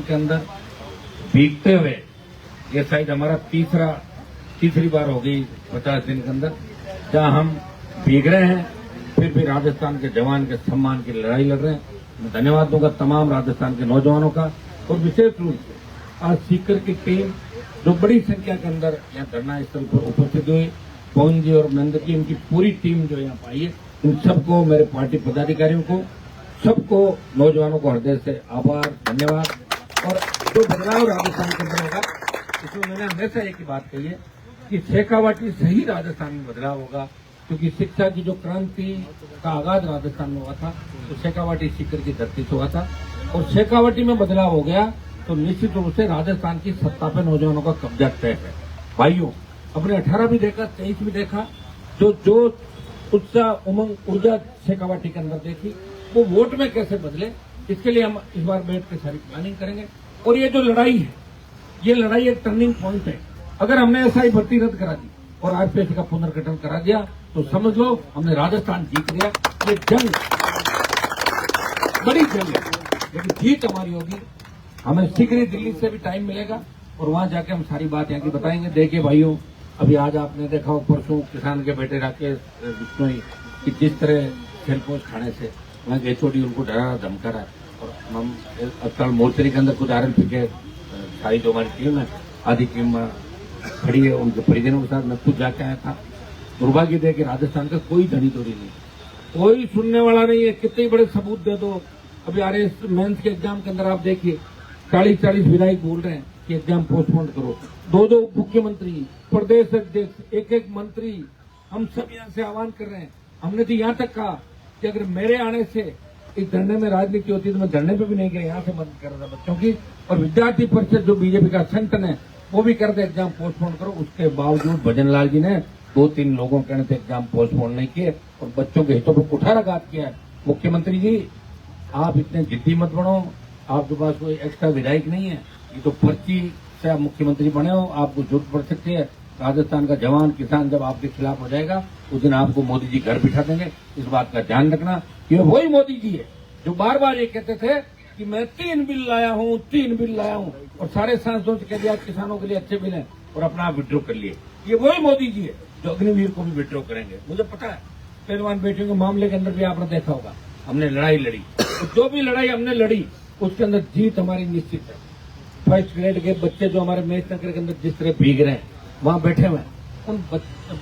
के अंदर भीगते हुए, ये शायद हमारा तीसरी बार हो गई 50 दिन के अंदर जहां हम भीग रहे हैं, फिर भी राजस्थान के जवान के सम्मान की लड़ाई लड़ रहे हैं। मैं धन्यवाद दूंगा तमाम राजस्थान के नौजवानों का, और विशेष रूप से आज सीकर की टीम जो बड़ी संख्या के अंदर यहाँ धरना स्थल पर उपस्थित हुई, पवन जी और नंद की, इनकी पूरी टीम जो यहाँ आई है, इन सबको, मेरे पार्टी पदाधिकारियों को, सबको, नौजवानों को हृदय से आभार, धन्यवाद। और जो बदलाव राजस्थान के अंदर होगा, इसमें मैंने हमेशा एक ही बात कही है कि शेखावाटी से ही राजस्थान में बदलाव होगा, क्योंकि शिक्षा की जो क्रांति का आगाज राजस्थान में हुआ था तो शेखावाटी सीकर की धरती से हुआ था, और शेखावाटी में बदलाव हो गया तो निश्चित रूप से राजस्थान की सत्ता पे नौजवानों का कब्जा तय है। भाइयों, अपने 18 भी देखा, 23 भी देखा, जो उत्साह, उमंग, ऊर्जा शेखावाटी के अंदर देखी, वो वोट में कैसे बदले, इसके लिए हम इस बार बैठ के सारी प्लानिंग करेंगे। और ये जो लड़ाई है, ये लड़ाई एक टर्निंग पॉइंट है। अगर हमने एसआई भर्ती रद्द करा दी और आरपीएफ का पुनर्गठन करा दिया तो समझ लो हमने राजस्थान जीत लिया। ये जंग बड़ी जंग है, लेकिन जीत हमारी होगी। हमें शीघ्र ही दिल्ली से भी टाइम मिलेगा और वहां जाके हम सारी बात यहाँ की बताएंगे। देखिए भाइयों, अभी आज आपने देखा परसों किसान के बेटे राकेश बिश्नोई कि जिस तरह खेलपोश खाने से वहाँ के एचओडी उनको डरा धमका रहा है, और हम अस्पताल मोर्चरी के अंदर कुछ आरएलपी के सारी जो हमारी टीम है, आधी टीम खड़ी है, उनके परिजनों के साथ मैं खुद जाके आया था। दुर्भाग्य दे कि राजस्थान का कोई धनी तोड़ी नहीं, कोई सुनने वाला नहीं है। कितने बड़े सबूत दे दो। अभी आरएस मेंस के एग्जाम के अंदर आप देखिए 40-40 विधायक बोल रहे हैं कि एग्जाम पोस्टपोन करो। 2 मुख्यमंत्री, प्रदेश अध्यक्ष, एक मंत्री, हम सब यहाँ से आह्वान कर रहे हैं। हमने तो यहाँ तक कहा कि अगर मेरे आने से इस धरने में राजनीति होती तो मैं धरने पे भी नहीं गया, यहाँ से बंद कर रहा बच्चों की। और विद्यार्थी परिषद जो बीजेपी का संगठन है वो भी करते एग्जाम पोस्टपोन करो। उसके बावजूद भजन लाल जी ने 2-3 लोगों कहने से एग्जाम पोस्टपोन नहीं किए और बच्चों के हितों पर कुठाराघात किया है। मुख्यमंत्री जी, आप इतने जिद्दी मत बनो, आपके पास कोई एक्स्ट्रा विधायक नहीं है, ये तो पर्ची से आप मुख्यमंत्री बने हो, आपको जरूरत पड़ सकती है। राजस्थान का जवान किसान जब आपके खिलाफ हो जाएगा उस दिन आपको मोदी जी घर बिठा देंगे। इस बात का ध्यान रखना। ये वही मोदी जी है जो बार बार ये कहते थे कि मैं 3 बिल लाया हूँ, 3 बिल लाया हूँ, और सारे सांसदों से कह दिया किसानों के लिए अच्छे बिल हैं और अपना आप विड्रॉ कर लिए। ये वही मोदी जी है जो अग्निवीर को भी विड्रॉ करेंगे। मुझे पता है, पहलवान बेटियों के मामले के अंदर भी आपने देखा होगा, हमने लड़ाई लड़ी, तो जो भी लड़ाई हमने लड़ी उसके अंदर जीत हमारी निश्चित है। फर्स्ट ग्रेड के बच्चे जो हमारे मेष नगर के अंदर जिस तरह भीग रहे हैं, वहां बैठे हुए उन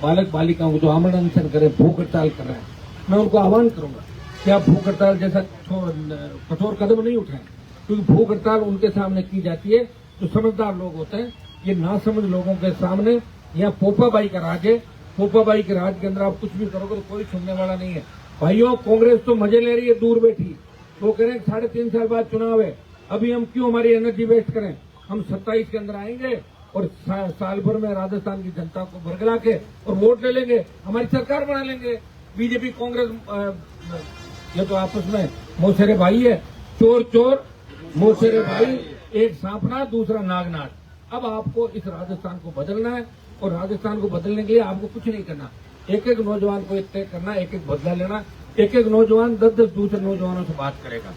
बालक बालिकाओं को जो आमरण अनशन कर रहे हैं, भूख हड़ताल कर रहे हैं, मैं उनको आह्वान करूंगा कि आप भूख हड़ताल जैसा कठोर कदम नहीं उठाएं, क्योंकि भूख हड़ताल उनके सामने की जाती है जो समझदार लोग होते हैं। ये नासमझ लोगों के सामने यहाँ पोपाबाई का राज है। पोपाबाई के राज के अंदर आप कुछ भी करोगे तो कोई सुनने वाला नहीं है। भाइयों, कांग्रेस तो मजे ले रही है दूर बैठी, वो कह रहे हैं 3.5 साल बाद चुनाव है, अभी हम क्यों हमारी एनर्जी वेस्ट करें। हम 27 के अंदर आएंगे और साल भर में राजस्थान की जनता को बरगला के और वोट ले लेंगे, हमारी सरकार बना लेंगे। बीजेपी कांग्रेस ये तो आपस में मौसेरे भाई है, चोर चोर मौसेरे भाई, एक सांपना दूसरा नागनाथ। अब आपको इस राजस्थान को बदलना है, और राजस्थान को बदलने के लिए आपको कुछ नहीं करना, एक नौजवान को तय करना, एक बदला लेना। एक नौजवान 10 दूसरे नौजवानों से बात करेगा,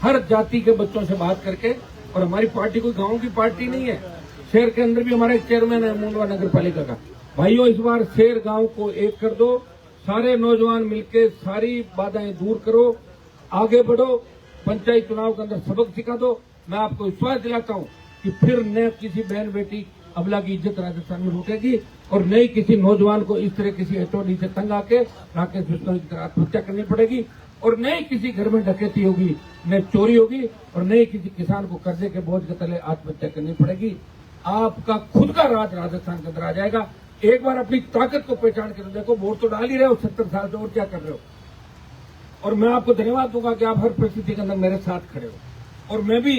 हर जाति के बच्चों से बात करके। और हमारी पार्टी कोई गांव की पार्टी नहीं है, शहर के अंदर भी हमारा एक चेयरमैन है मुंडवा नगर पालिका का। भाइयों, इस बार शहर गांव को एक कर दो, सारे नौजवान मिलकर सारी बाधाएं दूर करो, आगे बढ़ो, पंचायत चुनाव के अंदर सबक सिखा दो। मैं आपको विश्वास दिलाता हूं कि फिर न किसी बहन बेटी अबला की इज्जत राजस्थान में रुकेगी, और न ही किसी नौजवान को इस तरह किसी एचओडी से तंग आके राकेश बिश्नोई की तरह आत्महत्या करनी पड़ेगी, और न ही किसी घर में डकैती होगी, न चोरी होगी, और न ही किसी किसान को कर्जे के बोझ के तले आत्महत्या करनी पड़ेगी। आपका खुद का राज राजस्थान के अंदर आ जाएगा। एक बार अपनी ताकत को पहचान कर देखो, वोट तो डाल ही रहे हो 70 साल से, और क्या कर रहे हो। और मैं आपको धन्यवाद दूंगा कि आप हर परिस्थिति के अंदर मेरे साथ खड़े हो। और मैं भी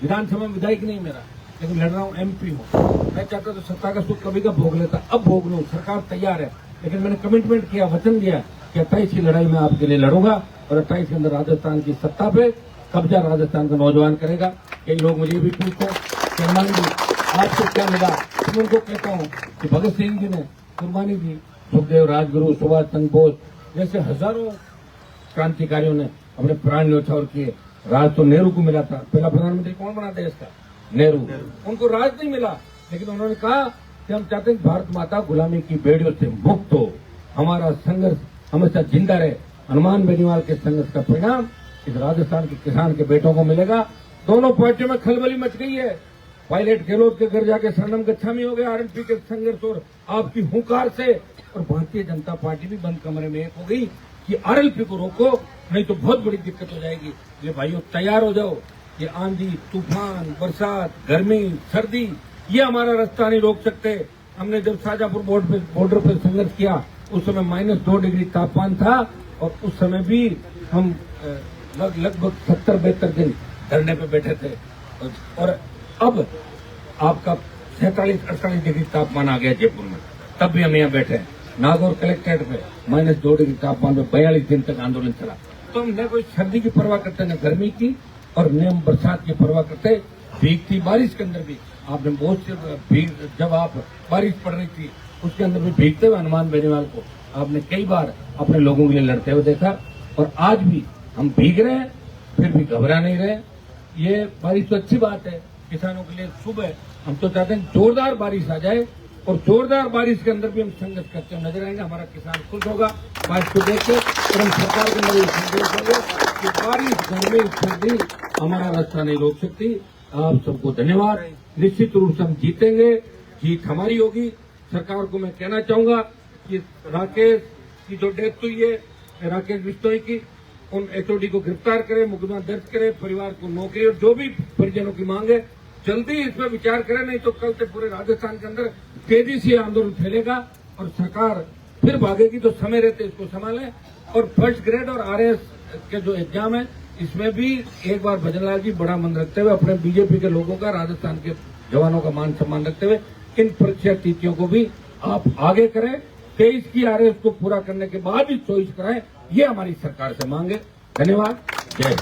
विधानसभा में विधायक नहीं मेरा, लेकिन लड़ रहा हूं, एमपी हूं। मैं चाहता तो सत्ता का सुख कभी का भोग लेता, अब भोग लूं, सरकार तैयार है, लेकिन मैंने कमिटमेंट किया, वचन दिया कि 28 की लड़ाई में आपके लिए लड़ूंगा, और 28 के अंदर राजस्थान की सत्ता पे कब्जा राजस्थान का नौजवान करेगा। कई लोग मुझे भी पूछते हैं कि हनुमान जी आपको क्या मिला, तो मैं उनको कहता हूँ कि भगत सिंह जी ने कुर्बानी दी, सुखदेव, राजगुरु, सुभाष चंद्र बोस जैसे हजारों क्रांतिकारियों ने अपने प्राण न्यौछावर किए, राज तो नेहरू को मिला था। पहला प्रधानमंत्री कौन बना देश का? नेहरू। उनको राज नहीं मिला, लेकिन उन्होंने कहा कि हम चाहते हैं भारत माता गुलामी की बेड़ियों से मुक्त हो, हमारा संघर्ष हमेशा जिंदा रहे। हनुमान बेनीवाल के संघर्ष का परिणाम इस राजस्थान के किसान के बेटों को मिलेगा। दोनों पार्टियों में खलबली मच गई है। पायलट गहलोत के घर जाके शरणम गच्छामी हो गए आरएनपी के संघर्ष और आपकी हुंकार से, और भारतीय जनता पार्टी भी बंद कमरे में एक हो गई कि आरएलपी को रोको, नहीं तो बहुत बड़ी दिक्कत हो जाएगी। ये भाइयों तैयार हो जाओ। ये आंधी, तूफान, बरसात, गर्मी, सर्दी, ये हमारा रास्ता नहीं रोक सकते। हमने जब शाजापुर बॉर्डर पर संघर्ष किया उस समय -2 डिग्री तापमान था, और उस समय भी हम लगभग 70-72 दिन धरने पे बैठे थे, और अब आपका 47-48 डिग्री तापमान आ गया जयपुर में, तब भी हम यहाँ बैठे हैं। नागौर कलेक्ट्रेट पे -2 डिग्री तापमान में 42 दिन तक आंदोलन चला। तो हम न कोई सर्दी की परवाह करते न गर्मी की, और न हम बरसात की परवाह करते। भीगती बारिश के अंदर भी आपने बहुत से जब आप बारिश पड़ रही थी उसके अंदर भी भीगते हुए हनुमान बेनीवाल को आपने कई बार अपने लोगों के लिए लड़ते हुए देखा। और आज भी हम भीग रहे हैं, फिर भी घबरा नहीं रहे। ये बारिश तो अच्छी बात है, किसानों के लिए शुभ है। हम तो चाहते हैं जोरदार बारिश आ जाए, और जोरदार बारिश के अंदर भी हम संघर्ष करते हुए नजर आएंगे। हमारा किसान खुश होगा बारिश को देख के, और हम सरकार के अंदर संदेश देंगे कि बारिश, गर्मी, सर्दी हमारा रास्ता नहीं रोक सकती। आप सबको धन्यवाद। निश्चित रूप से हम जीतेंगे, जीत हमारी होगी। सरकार को मैं कहना चाहूंगा कि राकेश की जो डेथ हुई है, राकेश बिश्नोई की, उन एचओडी को गिरफ्तार करें, मुकदमा दर्ज करें, परिवार को नौकरी और जो भी परिजनों की मांग है जल्दी इस पर विचार करें, नहीं तो कल से पूरे राजस्थान के अंदर तेजी से आंदोलन फैलेगा और सरकार फिर भागेगी। तो समय रहते इसको संभालें। और फर्स्ट ग्रेड और आरएस के जो एग्जाम है, इसमें भी एक बार भजनलाल जी बड़ा मन रखते हुए, अपने बीजेपी के लोगों का, राजस्थान के जवानों का मान सम्मान रखते हुए, इन परीक्षा तिथियों को भी आप आगे करें। 23 की आरएस को पूरा करने के बाद ही चॉइस कराएं, ये हमारी सरकार से मांग है। धन्यवाद। जय हिंद।